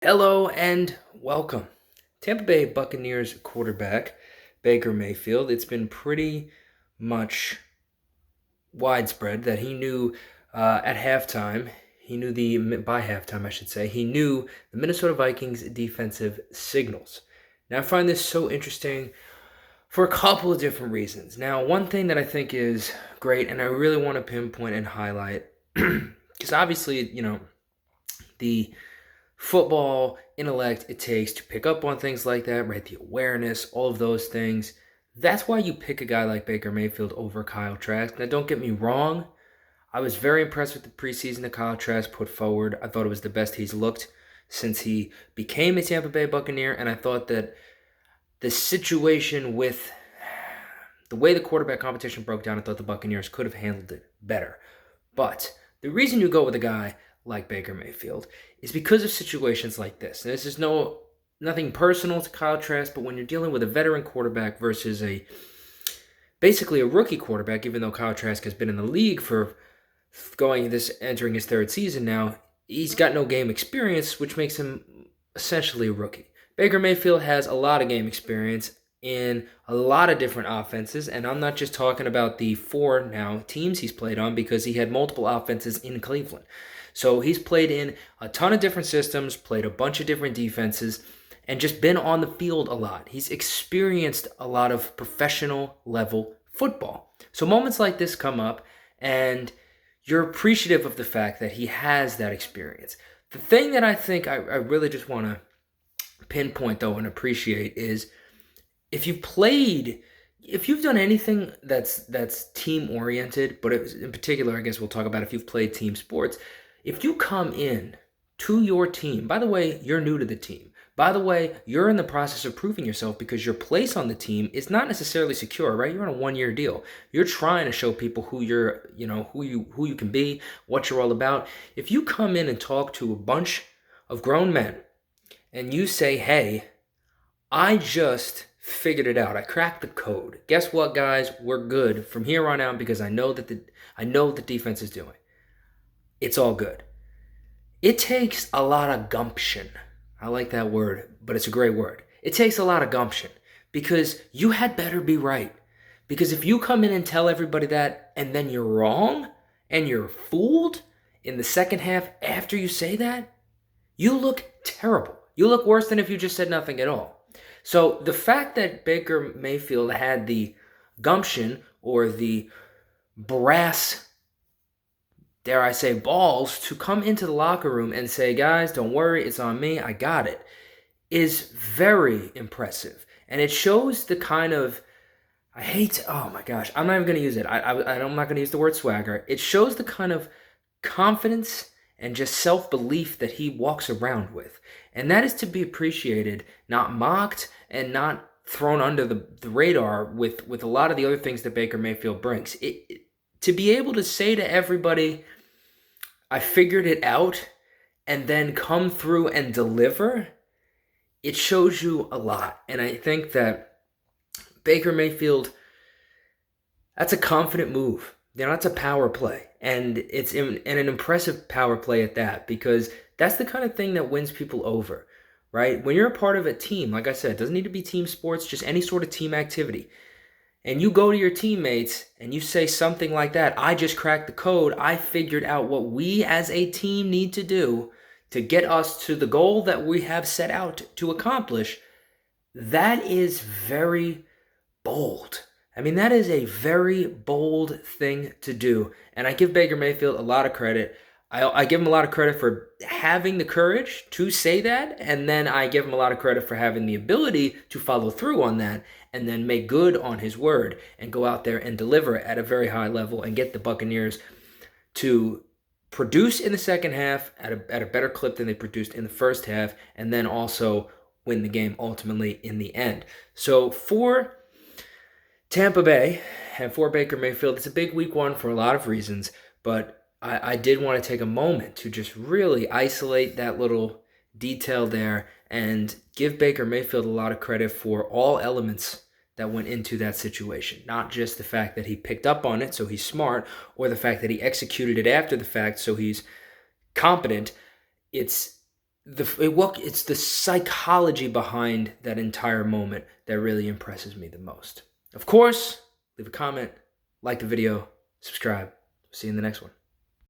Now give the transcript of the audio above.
Hello and welcome. Tampa Bay Buccaneers quarterback Baker Mayfield. It's been pretty much widespread that he knew at halftime, by halftime, I should say, he knew the Minnesota Vikings defensive signals. Now, I find this so interesting for a couple of different reasons. Now, one thing that I think is great, and I really want to pinpoint and highlight, because obviously, the football intellect it takes to pick up on things like that, right? The awareness, all of those things. That's why you pick a guy like Baker Mayfield over Kyle Trask. Now, don't get me wrong. I was very impressed with the preseason that Kyle Trask put forward. I thought it was the best he's looked since he became a Tampa Bay Buccaneer, and I thought that the situation with the way the quarterback competition broke down, I thought the Buccaneers could have handled it better. But the reason you go with a guy like Baker Mayfield is because of situations like this. And this is nothing personal to Kyle Trask, but when you're dealing with a veteran quarterback versus basically a rookie quarterback, even though Kyle Trask has been in the league for entering his third season now, he's got no game experience, which makes him essentially a rookie. Baker Mayfield has a lot of game experience in a lot of different offenses, and I'm not just talking about the four now teams he's played on because he had multiple offenses in Cleveland. So he's played in a ton of different systems, played a bunch of different defenses, and just been on the field a lot. He's experienced a lot of professional level football. So moments like this come up, and you're appreciative of the fact that he has that experience. The thing that I think I really just want to pinpoint, though, and appreciate is if you've done anything that's team oriented, but in particular, I guess we'll talk about if you've played team sports. If you come in to your team, by the way, you're new to the team. By the way, you're in the process of proving yourself because your place on the team is not necessarily secure, right? You're on a 1-year deal. You're trying to show people who who you can be, what you're all about. If you come in and talk to a bunch of grown men and you say, "Hey, I just figured it out. I cracked the code. Guess what, guys? We're good from here on out because I know the defense is doing. It's all good." It takes a lot of gumption. I like that word, but it's a great word. It takes a lot of gumption because you had better be right. Because if you come in and tell everybody that and then you're wrong and you're fooled in the second half after you say that, you look terrible. You look worse than if you just said nothing at all. So the fact that Baker Mayfield had the gumption or the brass, dare I say, balls to come into the locker room and say, "Guys, don't worry, it's on me, I got it," is very impressive. And it shows the kind of, oh my gosh, I'm not even going to use it. I'm not going to use the word swagger. It shows the kind of confidence and just self-belief that he walks around with. And that is to be appreciated, not mocked, and not thrown under the radar with a lot of the other things that Baker Mayfield brings. To be able to say to everybody, "I figured it out," and then come through and deliver, it shows you a lot. And I think that Baker Mayfield, that's a confident move. That's a power play. And it's an impressive power play at that, because that's the kind of thing that wins people over, right? When you're a part of a team, like I said, it doesn't need to be team sports, just any sort of team activity. And you go to your teammates and you say something like that, "I just cracked the code. I figured out what we as a team need to do to get us to the goal that we have set out to accomplish." That is very bold. I mean, that is a very bold thing to do. And I give Baker Mayfield a lot of credit. I give him a lot of credit for having the courage to say that, and then I give him a lot of credit for having the ability to follow through on that and then make good on his word and go out there and deliver at a very high level and get the Buccaneers to produce in the second half at a better clip than they produced in the first half, and then also win the game ultimately in the end. So for Tampa Bay and for Baker Mayfield, it's a big week one for a lot of reasons, but I did want to take a moment to just really isolate that little detail there and give Baker Mayfield a lot of credit for all elements that went into that situation. Not just the fact that he picked up on it, so he's smart, or the fact that he executed it after the fact, so he's competent. It's it's the psychology behind that entire moment that really impresses me the most. Of course, leave a comment, like the video, subscribe. See you in the next one.